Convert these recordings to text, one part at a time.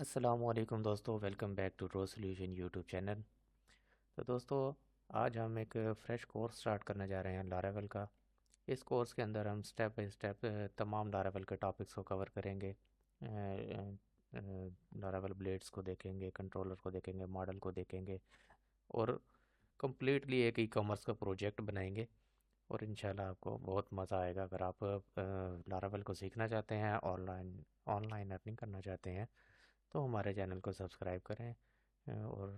अस्सलामुअलैकुम दोस्तों, welcome back to row solution YouTube channel. तो दोस्तों, आज हम एक फ़्रेश कोर्स स्टार्ट करने जा रहे हैं लारावेल का। इस कोर्स के अंदर हम स्टेप बाय स्टेप तमाम लारावेल के टॉपिक्स को कवर करेंगे। लारावेल ब्लेड्स को देखेंगे, कंट्रोलर को देखेंगे, मॉडल को देखेंगे और कम्प्लीटली एक ई कॉमर्स का प्रोजेक्ट बनाएंगे। और इंशाल्लाह आपको बहुत मज़ा आएगा। अगर आप लारावेल को सीखना चाहते हैं, ऑनलाइन ऑनलाइन अर्निंग करना चाहते हैं, तो हमारे चैनल को सब्सक्राइब करें और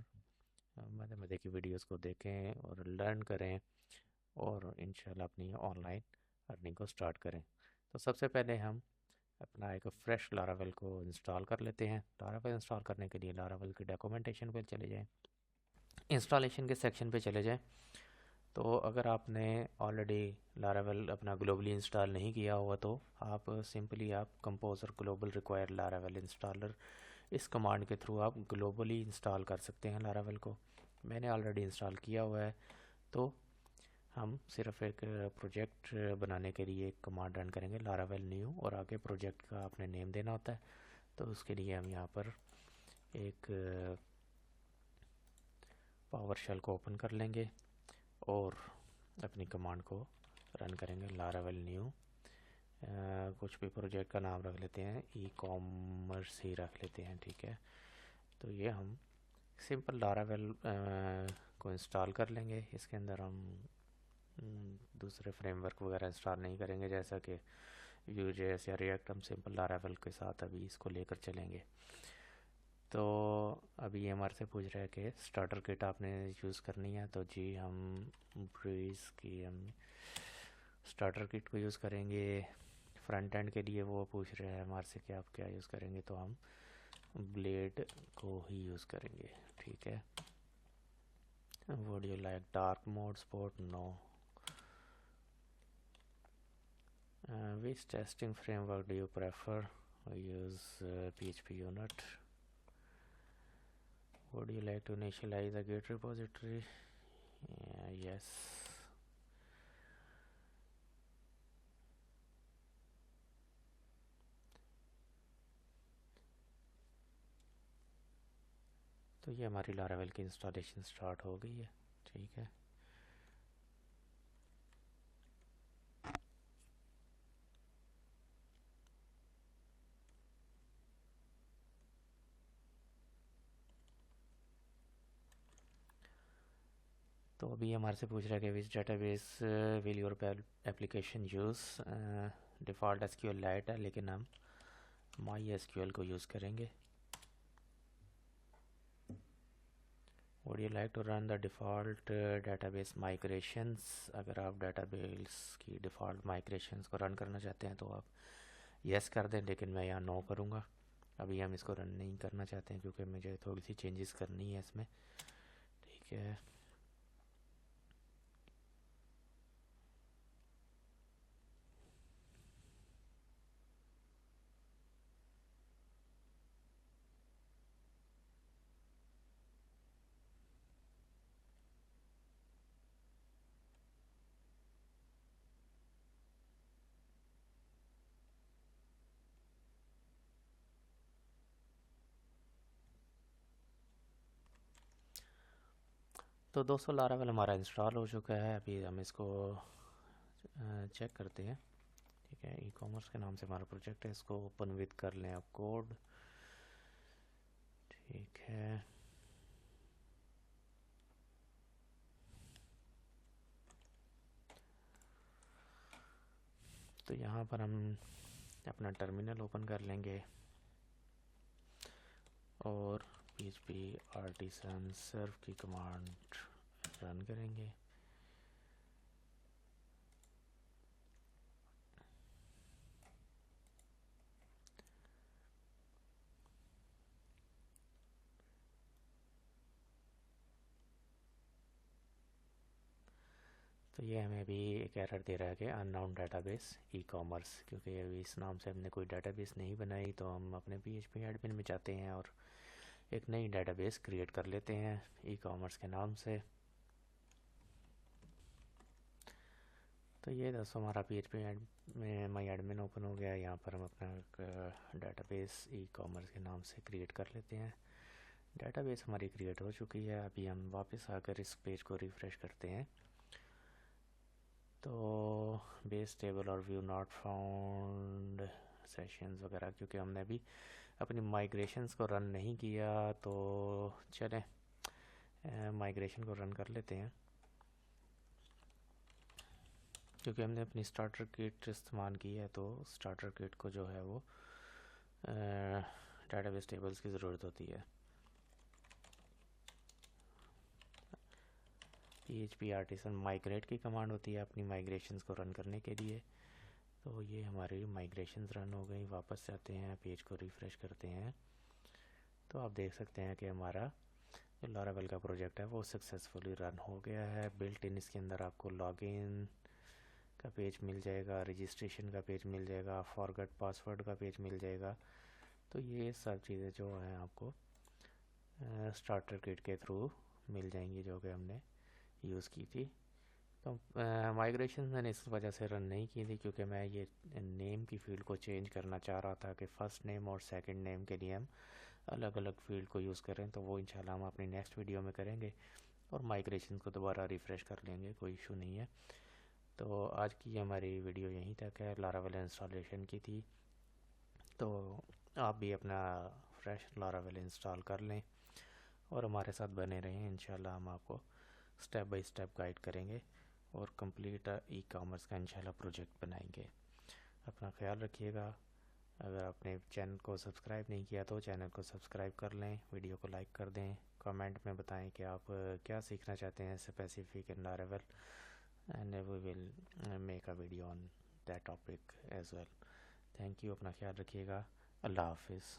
मज़े मज़े की वीडियोस को देखें और लर्न करें और इंशाल्लाह अपनी ऑनलाइन अर्निंग को स्टार्ट करें। तो सबसे पहले हम अपना एक फ्रेश लारावेल को इंस्टॉल कर लेते हैं। लारावेल इंस्टॉल करने के लिए लारावेल की डॉक्यूमेंटेशन पे चले जाएं, इंस्टॉलेशन के सेक्शन पे चले जाएं। तो अगर आपने ऑलरेडी लारावेल अपना ग्लोबली इंस्टॉल नहीं किया हुआ, तो आप simply composer global require Laravel installer, इस कमांड के थ्रू आप ग्लोबली इंस्टॉल कर सकते हैं लारावेल को। मैंने ऑलरेडी इंस्टॉल किया हुआ है, तो हम सिर्फ एक प्रोजेक्ट बनाने के लिए एक कमांड रन करेंगे, लारावेल न्यू, और आगे प्रोजेक्ट का आपने नेम देना होता है। तो उसके लिए हम यहाँ पर एक पावर शेल को ओपन कर लेंगे और अपनी कमांड को रन करेंगे, लारावेल न्यू। कुछ भी प्रोजेक्ट का नाम रख लेते हैं, ई कॉमर्स ही रख लेते हैं, ठीक है। तो ये हम सिंपल लारावेल को इंस्टॉल कर लेंगे। इसके अंदर हम दूसरे फ्रेमवर्क वगैरह इंस्टॉल नहीं करेंगे, जैसा कि Vue.js या रिएक्ट। हम सिंपल लारावेल के साथ अभी इसको लेकर चलेंगे। तो अभी ये हमारे से पूछ रहा है कि स्टार्टर किट आपने यूज़ करनी है, तो जी हम ब्रीज की हम स्टार्टर किट को यूज़ करेंगे। फ्रंट एंड के लिए वो पूछ रहे हैं हमारे से कि आप क्या यूज़ करेंगे, तो हम ब्लेड को ही यूज़ करेंगे, ठीक है। Would you like dark mode support? No. Which testing framework do you prefer? I use PHP Unit. Would you like to initialize a Git repository? Yes. तो ये हमारी लारावेल की इंस्टॉलेशन स्टार्ट हो गई है, ठीक है। तो अभी हमारे से पूछ रहा है कि which database will your application use. Default SQLite है, लेकिन हम माई एसक्यूएल को यूज़ करेंगे। Would you like to run the default database migrations? अगर आप database की default migrations को रन करना चाहते हैं तो आप yes कर दें, लेकिन मैं यहाँ no करूँगा। अभी हम इसको रन नहीं करना चाहते हैं क्योंकि मुझे थोड़ी सी चेंजेस करनी है इसमें, ठीक है। तो दोस्तों, लारावेल हमारा इंस्टॉल हो चुका है। अभी हम इसको चेक करते हैं, ठीक है। ई कॉमर्स के नाम से हमारा प्रोजेक्ट है, इसको ओपन विद कर लें आप कोड, ठीक है। तो यहाँ पर हम अपना टर्मिनल ओपन कर लेंगे और PHP आर्टिसन सर्व की कमांड रन करेंगे। तो ये हमें अभी एक एरर दे रहा है कि अननाउन डाटाबेस ई कॉमर्स, क्योंकि अभी इस नाम से हमने कोई डाटाबेस नहीं बनाई। तो हम अपने PHP एडमिन में जाते हैं और एक नई डाटाबेस क्रिएट कर लेते हैं ई कॉमर्स के नाम से। तो ये दोस्तों हमारा PHP में माई एडमिन ओपन हो गया। यहाँ पर हम अपना एक डेटाबेस ई कॉमर्स के नाम से क्रिएट कर लेते हैं। डेटाबेस हमारी क्रिएट हो चुकी है। अभी हम वापस आकर इस पेज को रिफ़्रेश करते हैं। तो बेस टेबल और व्यू नॉट फाउंड सेशंस वगैरह, क्योंकि हमने अभी अपनी माइग्रेशंस को रन नहीं किया, तो चलें माइग्रेशन को रन कर लेते हैं। क्योंकि हमने अपनी स्टार्टर किट इस्तेमाल की है, तो स्टार्टर किट को जो है वो डेटाबेस टेबल्स की ज़रूरत होती है। PHP आर्टिसन माइग्रेट की कमांड होती है अपनी माइग्रेशंस को रन करने के लिए। तो ये हमारी माइग्रेशंस रन हो गई। वापस जाते हैं, पेज को रिफ़्रेश करते हैं, तो आप देख सकते हैं कि हमारा जो लारावेल का प्रोजेक्ट है वो सक्सेसफुली रन हो गया है। बिल्ट इन इसके अंदर आपको लॉगिन का पेज मिल जाएगा, रजिस्ट्रेशन का पेज मिल जाएगा, फॉरगेट पासवर्ड का पेज मिल जाएगा। तो ये सब चीज़ें जो हैं आपको स्टार्टर किट के थ्रू मिल जाएंगी, जो कि हमने यूज़ की थी। तो माइग्रेशन मैंने इस वजह से रन नहीं की थी क्योंकि मैं ये नेम की फ़ील्ड को चेंज करना चाह रहा था कि फ़र्स्ट नेम और सेकंड नेम के लिए हम अलग अलग फ़ील्ड को यूज़ करें। तो वो इंशाल्लाह हम अपनी नेक्स्ट वीडियो में करेंगे और माइग्रेशन को दोबारा रिफ़्रेश कर लेंगे, कोई इशू नहीं है। तो आज की हमारी वीडियो यहीं तक है, लारावेल इंस्टॉलेशन की थी। तो आप भी अपना फ्रेश लारावेल इंस्टॉल कर लें और हमारे साथ बने रहें। इंशाल्लाह हम आपको स्टेप बाय स्टेप गाइड करेंगे और कंप्लीट ई कॉमर्स का इंशाल्लाह प्रोजेक्ट बनाएंगे। अपना ख्याल रखिएगा। अगर आपने चैनल को सब्सक्राइब नहीं किया तो चैनल को सब्सक्राइब कर लें, वीडियो को लाइक कर दें, कमेंट में बताएं कि आप क्या सीखना चाहते हैं specific in Laravel, and we will make a video on that topic as well. Thank you, अपना ख्याल रखिएगा। अल्लाह हाफिज़।